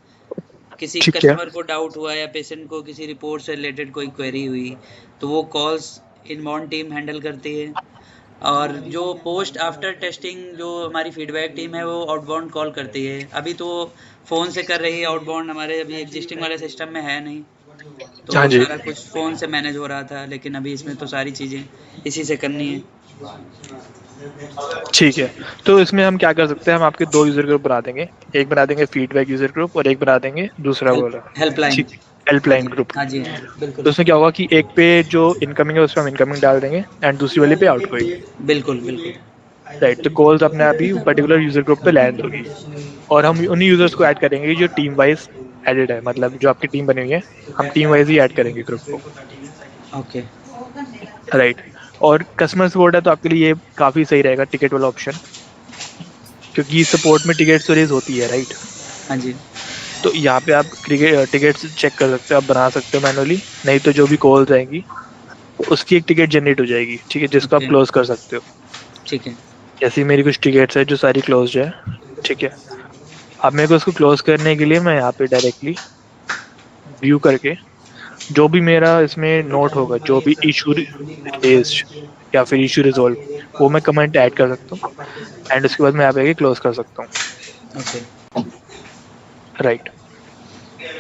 किसी ठीक है। कस्टमर को डाउट हुआ या पेशेंट को किसी रिपोर्ट से रिलेटेड कोई क्वेरी हुई तो वो कॉल्स इनबाउंड टीम हैंडल करती है। और जो पोस्ट आफ्टर टेस्टिंग जो हमारी फीडबैक टीम है वो आउटबाउंड कॉल करती है। अभी तो फ़ोन से कर रही है आउटबाउंड, हमारे अभी एग्जिस्टिंग वाले सिस्टम में है नहीं, तो हाँ जी। सारा कुछ फ़ोन से मैनेज हो रहा था, लेकिन अभी इसमें तो सारी चीज़ें इसी से करनी है। ठीक है, तो इसमें हम क्या कर सकते हैं, हम आपके 2 यूजर ग्रुप बना देंगे, एक बना देंगे फीडबैक यूजर ग्रुप और एक बना देंगे दूसरा वाला हेल्पलाइन। Helpline group. हाँ जी, बिल्कुल तो उसमें क्या होगा कि एक पे जो इनकमिंग है उसमें हम इनकमिंग डाल देंगे एंड दूसरी वाले पे आउटगोइंग। बिल्कुल बिल्कुल। राइट। तो कॉल्स अपने आप ही पर्टिकुलर यूजर ग्रुप पे लैंड होगी और हम उन्हीं यूजर्स को ऐड करेंगे जो टीम वाइज एडेड है, मतलब जो आपकी टीम बनी हुई है हम टीम वाइज ही ऐड करेंगे ग्रुप को। ओके। राइट। और कस्टमर सपोर्ट है तो आपके लिए ये काफ़ी सही रहेगा टिकट वाला ऑप्शन, क्योंकि सपोर्ट में टिकट तो रेज होती है, राइट। हाँ जी। तो यहाँ पे आप टिकट्स चेक कर सकते हो, आप बना सकते हो मैनुअली, नहीं तो जो भी कॉल्स आएंगी उसकी एक टिकट जनरेट हो जाएगी, ठीक है, जिसको आप ओके। क्लोज कर सकते हो। ठीक है। जैसे मेरी कुछ टिकट्स है जो सारी क्लोज है, ठीक है। अब मेरे को उसको क्लोज करने के लिए मैं यहाँ पे डायरेक्टली व्यू करके जो भी मेरा इसमें नोट होगा, जो भी इशू रेज्ड या फिर इशू रिजॉल्व, वो मैं कमेंट ऐड कर सकता हूँ एंड उसके बाद मैं यहाँ पे क्लोज कर सकता हूँ। ओके। राइट।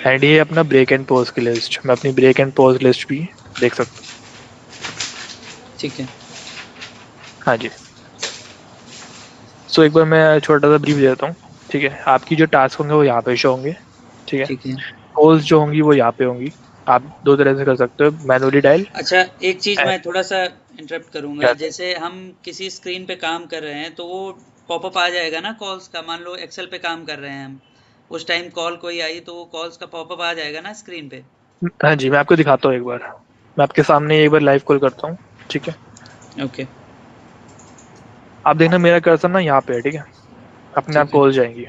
एंड ये अपना ब्रेक एंड पॉज की लिस्ट, मैं अपनी ब्रेक एंड पॉज लिस्ट भी देख सकता हूँ। ठीक है। हाँ जी। सो एक बार मैं छोटा सा ब्रीफ देता हूँ, ठीक है। आपकी जो टास्क होंगे वो यहाँ पे शो होंगे, ठीक है। ठीक है। कॉल्स जो होंगी वो यहाँ पे होंगी। आप दो तरह से कर सकते हो, मैनुअली डायल। अच्छा, एक चीज़ मैं थोड़ा सा इंटरप्ट करूँगा। क्या? जैसे हम किसी स्क्रीन पे काम कर रहे हैं तो वो पॉपअप आ जाएगा ना कॉल्स का। मान लो एक्सेल पे काम कर रहे हैं हम, उस टाइम कॉल कोई आई तो वो कॉल्स का पॉपअप आ जाएगा ना स्क्रीन पे। हाँ जी, मैं आपको दिखाता हूँ एक बार, मैं आपके सामने एक बार लाइव कॉल करता हूँ, ठीक है। ओके। आप देखना मेरा कर्सर ना यहाँ पे है, ठीक है, अपने आप ठीक है। कॉल जाएंगी।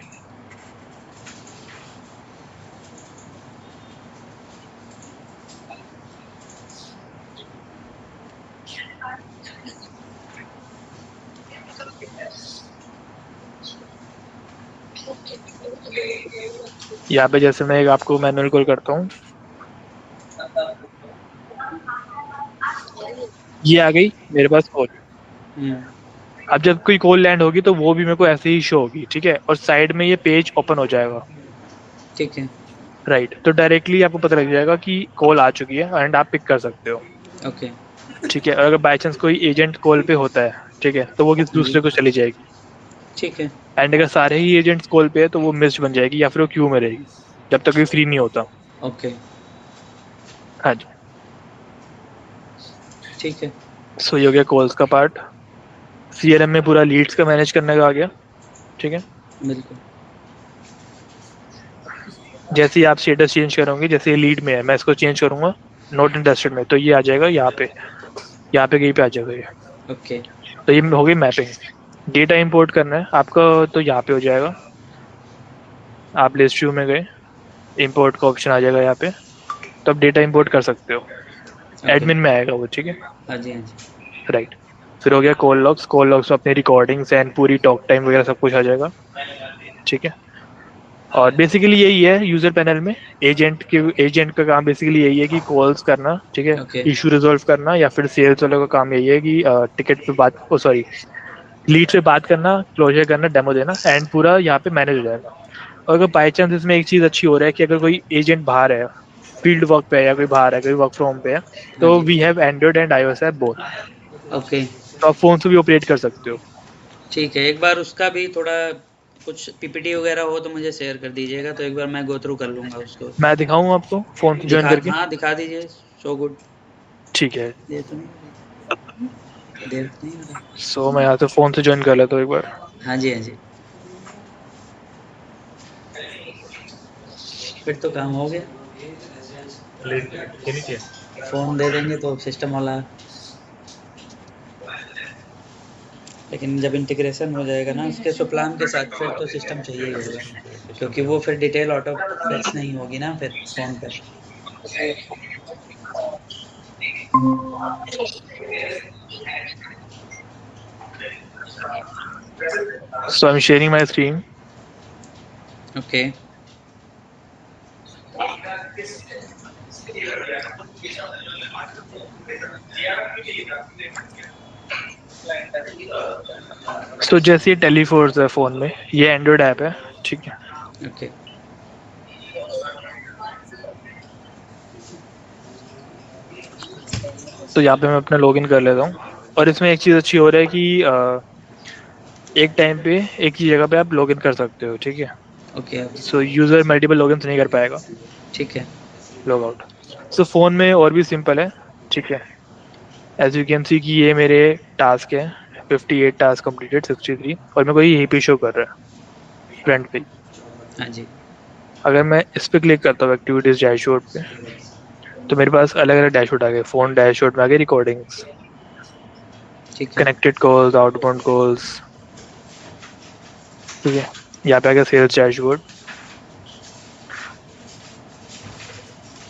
यहाँ पे जैसे मैं एक आपको मैनुअल कॉल करता हूँ, ये आ गई मेरे पास कॉल। अब जब कोई कॉल लैंड होगी तो वो भी मेरे को ऐसे ही शो होगी, ठीक है, और साइड में ये पेज ओपन हो जाएगा। ठीक है। राइट। तो डायरेक्टली आपको पता लग जाएगा कि कॉल आ चुकी है एंड आप पिक कर सकते हो, ओके। ठीक है। और अगर बाई चांस कोई एजेंट कॉल पे होता है, ठीक है, तो वो किसी हाँ जी। दूसरे को चली जाएगी। ठीक है। एंड अगर सारे ही एजेंट्स कॉल पे है तो वो मिस्ड बन जाएगी या फिर वो क्यू में रहेगी जब तक कोई फ्री नहीं होता। ओके। हाँ जी। ठीक है। सो ये हो गया कॉल्स का पार्ट। सीआरएम में पूरा लीड्स का मैनेज करने का आ गया, ठीक है। बिल्कुल। जैसे ही आप स्टेटस चेंज करोगे, जैसे ये लीड में है मैं इसको चेंज करूंगा नॉट इंटरेस्टेड में, तो ये आ जाएगा यहाँ पे कहीं पे आ जाएगा ये। ओके। तो ये हो गई मैपिंग। डेटा इंपोर्ट करना है आपका तो यहाँ पे हो जाएगा, आप लिस्ट व्यू में गए, इंपोर्ट का ऑप्शन आ जाएगा यहाँ पे, तो आप डेटा इंपोर्ट कर सकते हो। एडमिन में आएगा वो, ठीक है। हाँ जी। हाँ जी। राइट। फिर हो गया कॉल लॉग्स। कॉल लॉग्स में अपनी रिकॉर्डिंग्स एंड पूरी टॉक टाइम वगैरह सब कुछ आ जाएगा, ठीक है। और बेसिकली यही है यूजर पैनल में एजेंट का काम बेसिकली यही है कि कॉल्स करना, ठीक है, ओके। इशू रिजॉल्व करना, या फिर सेल्स वालों का काम यही है कि टिकट पे बात सॉरी लीड पे बात करना, क्लोजर करना, डेमो देना, एंड पूरा यहाँ पे मैनेज हो जाएगा। और अगर बाई चांस इसमें एक चीज़ अच्छी हो रहा है कि अगर कोई एजेंट बाहर है, फील्ड वर्क पे है, या कोई बाहर है, कोई वर्क फ्रॉम पे है, हाँ तो जी। We have android and iOS app both, okay. तो आप फोन से भी ऑपरेट कर सकते हो। ठीक है। एक बार उसका भी थोड़ा कुछ पीपीटी वगैरह हो तो मुझे शेयर कर दीजिएगा, तो एक बार मैं गो थ्रू कर लूँगा उसको। मैं दिखाऊँ आपको फोन से ज्वाइन करके? हाँ, दिखा दीजिए। So good. ठीक है। देर तो नहीं देर तो नहीं हो रहा? सो मैं यहाँ से फोन से ज्वाइन कर लेता हूँ एक बार। हाँ जी। हाँ जी। फिर तो काम हो गया। फ़ोन दे देंगे तो सिस्टम वाला, लेकिन जब इंटीग्रेशन हो जाएगा ना उसके सुप्लान के साथ, फिर तो सिस्टम चाहिए ही होगा, क्योंकि वो फिर डिटेल ऑटो फेच नहीं होगी ना फिर फ़ोन पे। So I'm sharing my screen. Okay. So जैसे ये टेलीफोर्स है फ़ोन में, ये एंड्रॉयड ऐप है, ठीक है। ओके। तो यहाँ पे मैं अपना लॉगिन कर लेता हूँ, और इसमें एक चीज़ अच्छी हो रहा है कि एक टाइम पे एक ही जगह पे आप लॉगिन कर सकते हो, ठीक है। ओके। सो यूज़र मल्टीपल लॉगिन नहीं कर पाएगा। ठीक है। Log out. सो फ़ोन में और भी सिंपल है, ठीक है। एज यू कैन सी कि ये मेरे टास्क है, 58 टास्क कंप्लीटेड 63, और मेरे को यहीं पे शो कर रहा है फ्रंट पे। हाँ जी। अगर मैं इस पे क्लिक करता हूँ एक्टिविटीज डैशबोर्ड पे, तो मेरे पास अलग अलग डैशबोर्ड आ गए। फ़ोन डैशबोर्ड में आ गए रिकॉर्डिंग्स, ठीक है। कनेक्टेड कॉल्स, आउटबाउंड कॉल्स, ठीक है। यहाँ पे आ गया सेल्स डैशबोर्ड।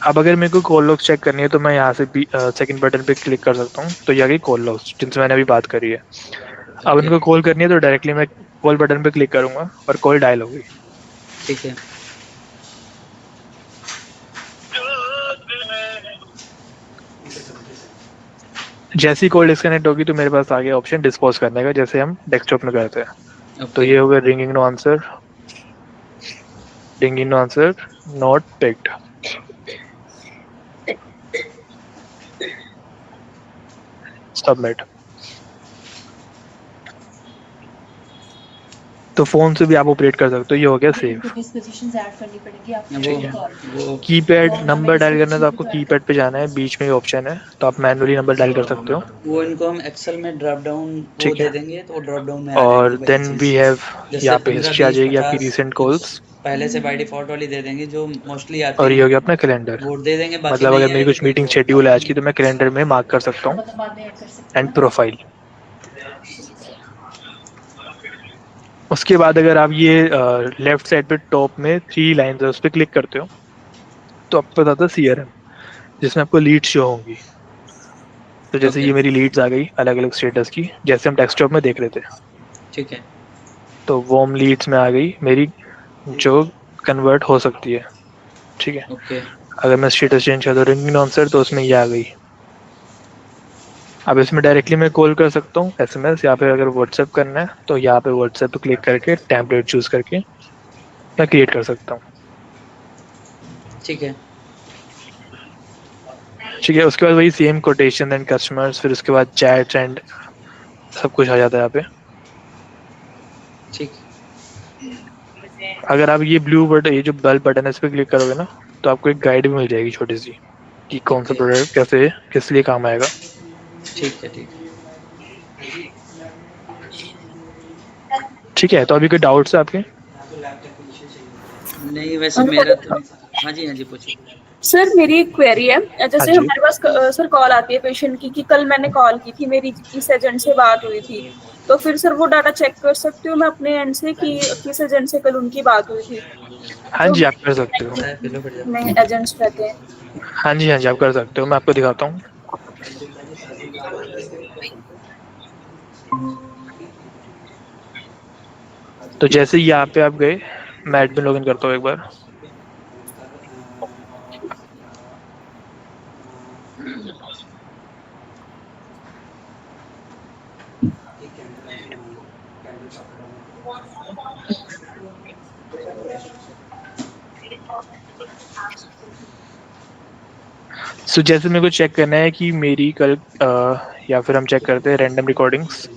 अब अगर मेरे को कॉल लॉग्स चेक करनी है तो मैं यहाँ से भी सेकंड बटन पे क्लिक कर सकता हूँ, तो ये आ गई कॉल लॉग्स जिनसे मैंने अभी बात करी है। अब ओके। इनको कॉल करनी है तो डायरेक्टली मैं कॉल बटन पे क्लिक करूँगा और कॉल डायल होगी। ठीक है। जैसी कॉल डिस्कनेक्ट होगी तो मेरे पास आ गया ऑप्शन डिस्पोज करने का, जैसे हम डेस्कटॉप में करते हैं। तो ओके। ये हो गया ringing no answer, ringing no answer, not picked. Submit. तो फोन से भी आप ऑपरेट कर सकते हो। ये हो गया सेव। इनको डिस्पोजिशंस ऐड करनी पड़ेगी आपको वो कॉल। वो कीपैड नंबर डायल करना है तो आपको कीपैड पे जाना है, बीच में ही ऑप्शन है, तो आप मैनुअली नंबर डायल कर सकते हो। वो इनको हम एक्सेल में ड्रॉप डाउन वो ठीक दे है। देंगे तो ड्रॉप डाउन में आ और जाएगी वही देन वी चीज़। हैव, जैसे यहाँ पे 15, हिस्ट्री आ 20, जाएगी आपकी 50 रिसेंट कुछ कॉल्स, पहले से बाय डिफ़ॉल्ट वाली दे देंगे जो मोस्टली आती और ये हैं, हो गया अपना कैलेंडर। वो दे देंगे, बाकी मतलब नहीं अगर मेरी आएगी कुछ कोई मीटिंग तो शेड्यूल है आज की तो मैं कैलेंडर में मार्क कर सकता हूँ। मतलब बाद में ऐड कर सकते हैं एंड ना। प्रोफाइल। उसके बाद अगर आप ये लेफ्ट साइड पे टॉप में 3 लाइन्स है उस पर क्लिक करते हो तो आपको बताता है CRM, जिसमें आपको लीड शो होंगी। तो जैसे ओके। ये मेरी लीड्स आ गई अलग अलग स्टेटस की, जैसे हम डेस्कटॉप में देख रहे थे। ठीक है। तो वार्म लीड्स में आ गई मेरी, जो कन्वर्ट हो सकती है। ठीक है। ओके। अगर मैं स्टेटस चेंज कर दूँ रिंगिंग आंसर तो उसमें ये आ गई। अब इसमें डायरेक्टली मैं कॉल कर सकता हूँ, SMS, या फिर अगर व्हाट्सएप करना है तो यहाँ पे व्हाट्सएप पे क्लिक करके टेम्पलेट चूज करके मैं क्रिएट कर सकता हूँ। ठीक है। ठीक है। उसके बाद वही सेम कोटेशन एंड कस्टमर्स, फिर उसके बाद चैट्स एंड सब कुछ आ जाता है यहाँ पे। ठीक। अगर आप ये ब्लू बटन, ये जो बल्ब बटन है इस पर क्लिक करोगे ना तो आपको एक गाइड भी मिल जाएगी छोटी सी कि कौन सा ओके। प्रोडक्ट कैसे किस लिए काम आएगा। ठीक है। ठीक है। ठीक है। तो अभी कोई डाउट्स है आपके? नहीं वैसे मेरा तो नहीं। हाँ जी, हाँ जी, पूछिए। सर मेरी एक क्वेरी है। हाँ जैसे जी। हमारे पास सर कॉल आती है पेशेंट की कि कल मैंने कॉल की थी, मेरी किस एजेंट से बात हुई थी, तो फिर सर वो डाटा चेक कर सकती हूँ मैं अपने एंड से कि किस एजेंट से कल उनकी बात हुई थी? हाँ तो जी, आप कर सकते हो। में एजेंट्स रहते हैं। हाँ जी, हाँ जी, आप कर सकते हो। मैं आपको दिखाता हूँ। तो जैसे ही यहाँ पे आप गए, मैं एडमिन लॉगिन करता हूँ एक बार। सो जैसे मेरे को चेक करना है कि मेरी कल या फिर हम चेक करते हैं रैंडम रिकॉर्डिंग्स।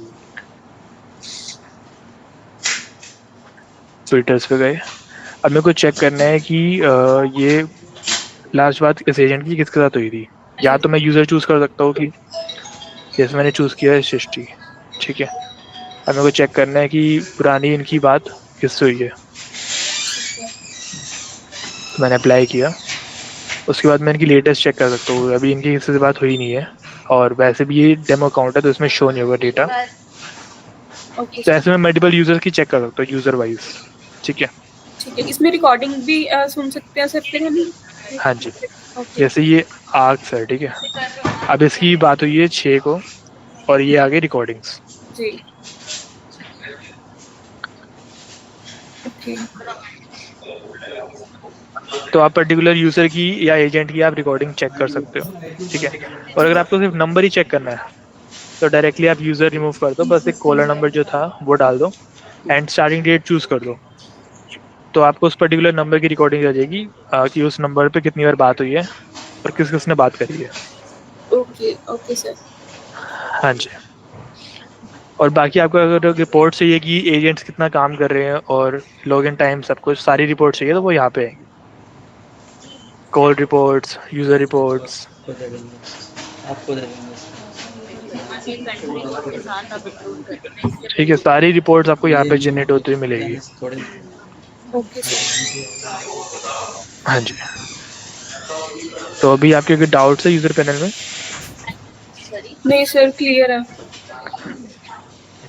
फिल्टर्स पे गए। अब मेरे को चेक करना है कि ये लास्ट बात इस एजेंट की किसके साथ हुई थी। या तो मैं यूज़र चूज़ कर सकता हूँ कि जैसे मैंने चूज़ किया है सृष्टि। ठीक है। अब मेरे को चेक करना है कि पुरानी इनकी बात किससे हुई है। तो मैंने अप्लाई किया। उसके बाद मैं इनकी लेटेस्ट चेक कर सकता हूँ। अभी इनकी किसी से बात हुई नहीं है, और वैसे भी ये डेमो अकाउंट है तो इसमें शो नहीं होगा डेटा। ओके तो सर। ऐसे में मल्टीपल यूजर की चेक कर सकता हूँ यूजर वाइज। ठीक है। ठीक है, इसमें रिकॉर्डिंग भी सुन सकते हैं सर फिर हम? हाँ जी। ओके। जैसे ये आर्क्स है, ठीक है। अब इसकी बात हुई है 6 को, और ये आ गई रिकॉर्डिंग्स। जी। ओके। तो आप पर्टिकुलर यूजर की या एजेंट की आप रिकॉर्डिंग चेक कर सकते हो। ठीक है। और अगर आपको सिर्फ नंबर ही चेक करना है तो डायरेक्टली आप यूजर रिमूव कर दो, बस एक कॉलर नंबर जो था वो डाल दो एंड स्टार्टिंग डेट चूज कर दो। तो आपको उस पर्टिकुलर नंबर की रिकॉर्डिंग आ जाएगी कि उस नंबर पे कितनी बार बात हुई है और किस किसने बात करी है। ओके। Okay sir. हाँ जी। और बाकी आपको अगर रिपोर्ट चाहिए कि एजेंट्स कितना काम कर रहे हैं और लॉगिन टाइम सब कुछ सारी रिपोर्ट चाहिए तो वो यहाँ पे आएंगी। Call reports, user reports. आपको दे देंगे। अपनी कंट्री कोड के साथ आप अपलोड करेंगे। ठीक है, सारी रिपोर्ट्स आपको यहाँ पे जी, जनरेट होती हुई मिलेगी। मैंने थोड़े ओके सर। हाँ जी। तो अभी आपके कोई डाउट्स है यूजर पैनल में? सॉरी। नहीं सर, क्लियर है।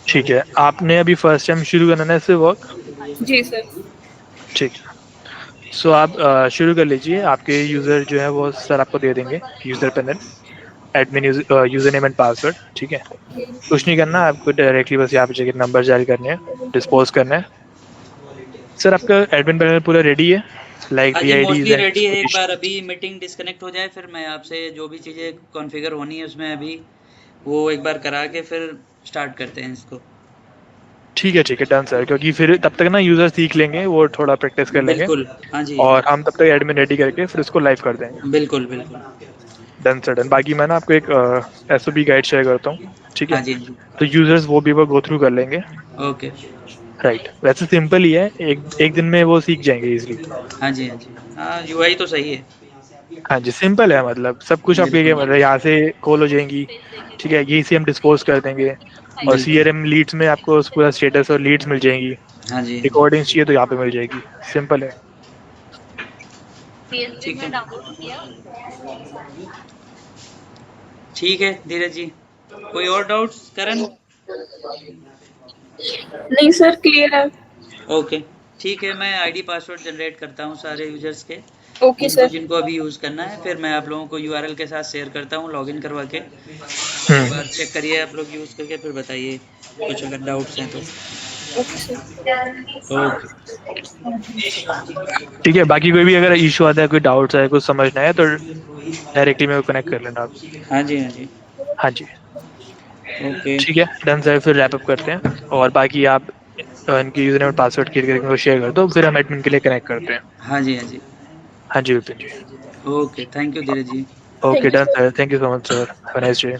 ठीक है, आपने अभी फर्स्ट टाइम शुरू करना है इससे वर्क? जी सर। ठीक है, सो आप शुरू कर लीजिए। आपके यूज़र जो है वो सर आपको दे देंगे user panel, admin user name and password. ठीक है, कुछ नहीं करना आपको, डायरेक्टली बस यहाँ पे जाके नंबर जारी करने हैं, डिस्पोज करना है। सर आपका एडमिन पैनल पूरा रेडी है? लाइक हाँ we ji, I mostly ready है। एक डी? बार अभी मीटिंग डिस्कनेक्ट हो जाए, फिर मैं आपसे जो भी चीज़ें कॉन्फ़िगर होनी है उसमें अभी वो एक बार करा के फिर स्टार्ट करते हैं इसको। ठीक है डन सर, क्योंकि फिर तब तक ना यूज़र सीख लेंगे, वो थोड़ा प्रैक्टिस कर लेंगे, बिल्कुल, हाँ जी, और हम तब तक एडमिन रेडी करके फिर उसको लाइव कर देंगे। बिल्कुल, बिल्कुल। Done sir done. बाकी मैं ना आपको एक SOP गाइड शेयर करता हूँ, ठीक हाँ है? जी, हाँ जी। तो यूजर्स वो भी वो गो थ्रू कर लेंगे। ओके। राइट, वैसे सिंपल ही है, एक दिन में वो सीख जाएंगे इजीली। हाँ जी, हाँ जी। हाँ, यूआई तो सही है। हाँ जी, सिंपल है, मतलब सब कुछ आपके बिल्कुल। मतलब यहाँ से कॉल हो जाएंगी, ठीक है? यही से हम डिस्पोज कर देंगे, और जी। CRM लीड्स में आपको पूरा स्टेटस और लीड्स मिल जाएंगी। हाँ जी, रिकॉर्डिंग्स चाहिए तो यहाँ पे मिल जाएगी, सिंपल है। PSP ठीक है। में डाउनलोड किया। ठीक है धीरज जी। कोई और डाउट्स करण? नहीं सर, क्लियर है। ओके, ठीक है। मैं आईडी पासवर्ड जनरेट करता हूँ सारे यूजर्स के, ओके सर। जिनको अभी यूज़ करना है। फिर मैं आप लोगों को URL के साथ शेयर करता हूँ लॉगिन करवा के। एक बार चेक करिए आप लोग यूज़ करके, फिर बताइए कुछ अगर डाउट्स हैं तो। Okay sir. ओके। ठीक है, बाकी कोई भी अगर इशू आता है, कोई डाउट्स है, कुछ समझना है, तो डायरेक्टली मेरे को कनेक्ट कर लेना आप। हाँ जी, हाँ जी। हाँ जी, ओके। ठीक है डन सर। फिर रैप अप करते हैं, और बाकी आप इनके यूजर नेम और पासवर्ड क्लियर करके उनको शेयर कर दो, फिर हम एडमिन के लिए कनेक्ट करते हैं। हाँ जी, हाँ जी। हाँ जी Vipin ji. Okay, thank you Dheeraj ji. Okay done sir, thank you so much sir, have a nice day.